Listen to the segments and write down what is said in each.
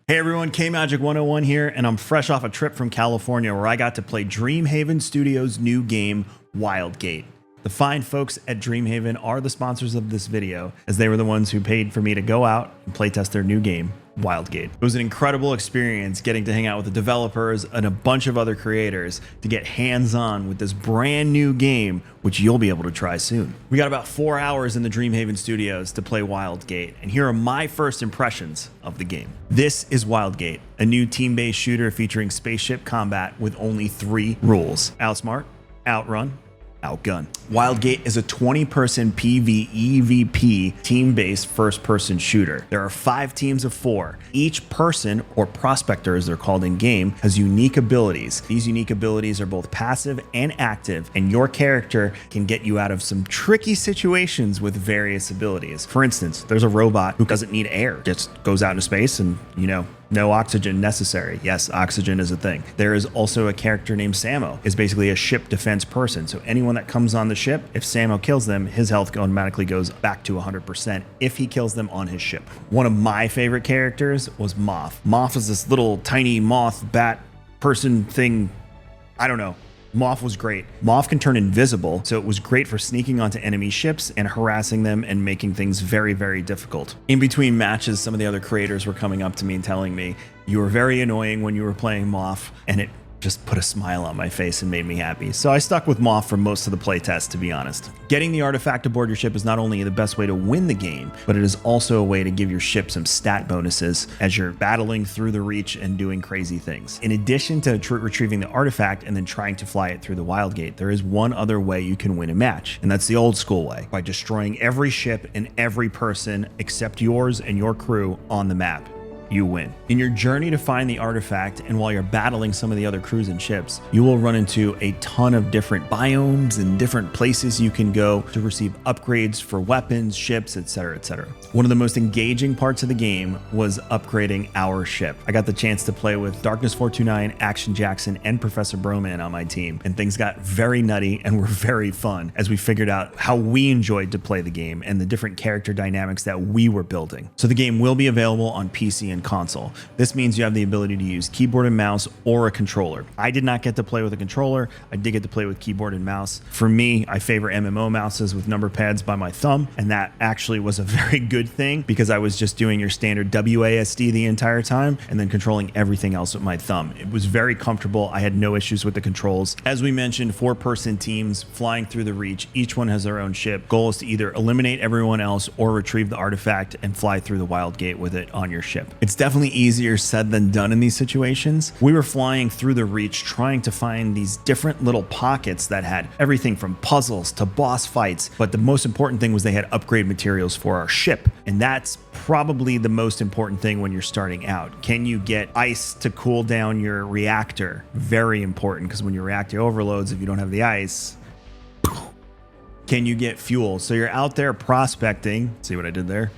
Hey everyone, K-Magic 101 here, and I'm fresh off a trip from California where I got to play Dreamhaven Studios' new game, Wildgate. The fine folks at Dreamhaven are the sponsors of this video, as they were the ones who paid for me to go out and playtest their new game, Wildgate. It was an incredible experience getting to hang out with the developers and a bunch of other creators to get hands-on with this brand new game, which you'll be able to try soon. We got about 4 hours in the Dreamhaven Studios to play Wildgate, and here are my first impressions of the game. This is Wildgate, a new team-based shooter featuring spaceship combat with only 3 rules: outsmart, outrun, outgun. Wildgate is a 20-person PvEVP team-based first-person shooter. There are 5 teams of 4. Each person, or prospector as they're called in game, has unique abilities. These unique abilities are both passive and active, and your character can get you out of some tricky situations with various abilities. For instance, there's a robot who doesn't need air, just goes out into space and, no oxygen necessary. Yes, oxygen is a thing. There is also a character named Samo. Is basically a ship defense person. So anyone that comes on the ship, if Samo kills them, his health automatically goes back to 100% if he kills them on his ship. One of my favorite characters was Moth. Moth is this little tiny moth bat person thing. I don't know. Moth was great. Moth can turn invisible, so it was great for sneaking onto enemy ships and harassing them and making things very, very difficult. In between matches, some of the other creators were coming up to me and telling me, "You were very annoying when you were playing Moth," and it just put a smile on my face and made me happy. So I stuck with Moth for most of the playtest, to be honest. Getting the artifact aboard your ship is not only the best way to win the game, but it is also a way to give your ship some stat bonuses as you're battling through the Reach and doing crazy things. In addition to retrieving the artifact and then trying to fly it through the Wildgate, there is one other way you can win a match, and that's the old school way, by destroying every ship and every person except yours and your crew on the map. You win. In your journey to find the artifact, and while you're battling some of the other crews and ships, you will run into a ton of different biomes and different places you can go to receive upgrades for weapons, ships, etc., etc. One of the most engaging parts of the game was upgrading our ship. I got the chance to play with Darkness 429, Action Jackson, and Professor Broman on my team, and things got very nutty and were very fun as we figured out how we enjoyed to play the game and the different character dynamics that we were building. So the game will be available on PC and console. This means you have the ability to use keyboard and mouse or a controller. I did not get to play with a controller. I did get to play with keyboard and mouse. For me, I favor MMO mouses with number pads by my thumb, and that actually was a very good thing because I was just doing your standard WASD the entire time and then controlling everything else with my thumb. It was very comfortable. I had no issues with the controls. As we mentioned, 4-person teams flying through the Reach. Each one has their own ship. Goal is to either eliminate everyone else or retrieve the artifact and fly through the Wildgate with it on your ship. It's definitely easier said than done in these situations. We were flying through the Reach trying to find these different little pockets that had everything from puzzles to boss fights, but the most important thing was they had upgrade materials for our ship, and that's probably the most important thing when you're starting out. Can you get ice to cool down your reactor? Very important, because when your reactor overloads, if you don't have the ice, can you get fuel? So you're out there prospecting, see what I did there,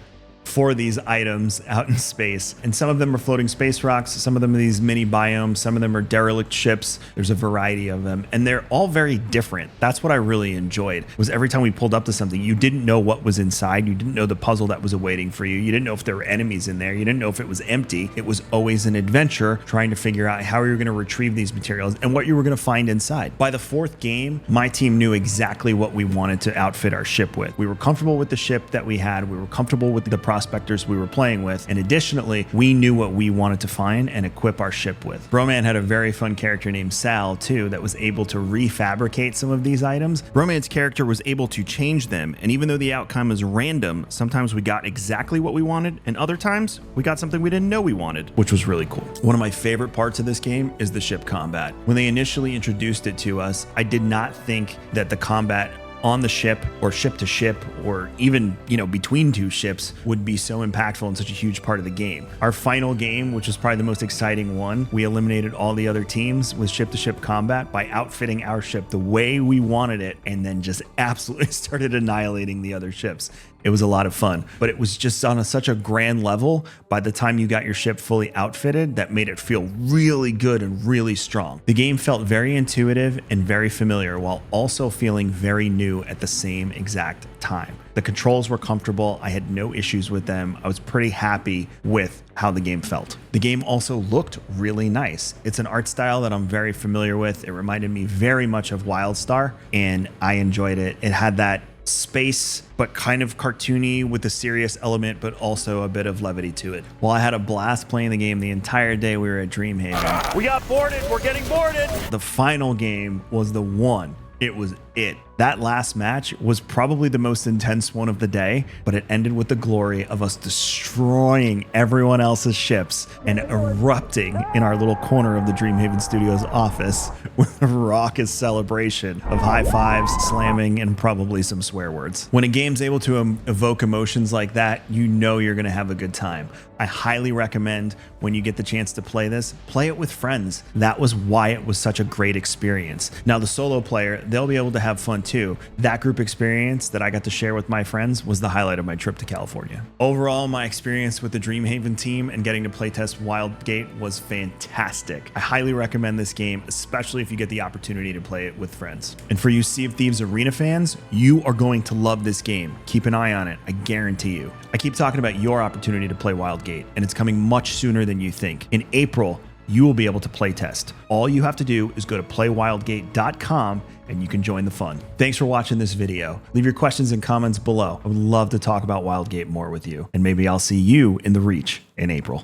for these items out in space, and some of them are floating space rocks, some of them are these mini biomes, some of them are derelict ships. There's a variety of them, and they're all very different. That's what I really enjoyed, was every time we pulled up to something, you didn't know what was inside, you didn't know the puzzle that was awaiting for you, you didn't know if there were enemies in there, you didn't know if it was empty. It was always an adventure trying to figure out how you were going to retrieve these materials and what you were going to find inside. By the 4th game, my team knew exactly what we wanted to outfit our ship with. We were comfortable with the ship that we had, we were comfortable with the prospectors we were playing with, and additionally, we knew what we wanted to find and equip our ship with. Broman had a very fun character named Sal, too, that was able to refabricate some of these items. Broman's character was able to change them, and even though the outcome is random, sometimes we got exactly what we wanted, and other times, we got something we didn't know we wanted, which was really cool. One of my favorite parts of this game is the ship combat. When they initially introduced it to us, I did not think that the combat on the ship or ship to ship or even, between 2 ships would be so impactful and such a huge part of the game. Our final game, which was probably the most exciting one, we eliminated all the other teams with ship to ship combat by outfitting our ship the way we wanted it and then just absolutely started annihilating the other ships. It was a lot of fun, but it was just on such a grand level by the time you got your ship fully outfitted that made it feel really good and really strong. The game felt very intuitive and very familiar while also feeling very new at the same exact time. The controls were comfortable. I had no issues with them. I was pretty happy with how the game felt. The game also looked really nice. It's an art style that I'm very familiar with. It reminded me very much of WildStar, and I enjoyed it. It had that space, but kind of cartoony with a serious element, but also a bit of levity to it. While I had a blast playing the game the entire day we were at Dreamhaven. We got boarded. We're getting boarded. The final game was the one. It was it. That last match was probably the most intense one of the day, but it ended with the glory of us destroying everyone else's ships and erupting in our little corner of the Dreamhaven Studios office with a raucous celebration of high fives, slamming, and probably some swear words. When a game's able to evoke emotions like that, you know you're gonna have a good time. I highly recommend when you get the chance to play this, play it with friends. That was why it was such a great experience. Now the solo player, they'll be able to have fun too. That group experience that I got to share with my friends was the highlight of my trip to California. Overall, my experience with the Dreamhaven team and getting to playtest Wildgate was fantastic. I highly recommend this game, especially if you get the opportunity to play it with friends. And for you Sea of Thieves Arena fans, you are going to love this game. Keep an eye on it, I guarantee you. I keep talking about your opportunity to play Wildgate, and it's coming much sooner than you think. In April, you will be able to play test. All you have to do is go to playwildgate.com and you can join the fun. Thanks for watching this video. Leave your questions and comments below. I would love to talk about Wildgate more with you, and maybe I'll see you in the Reach in April.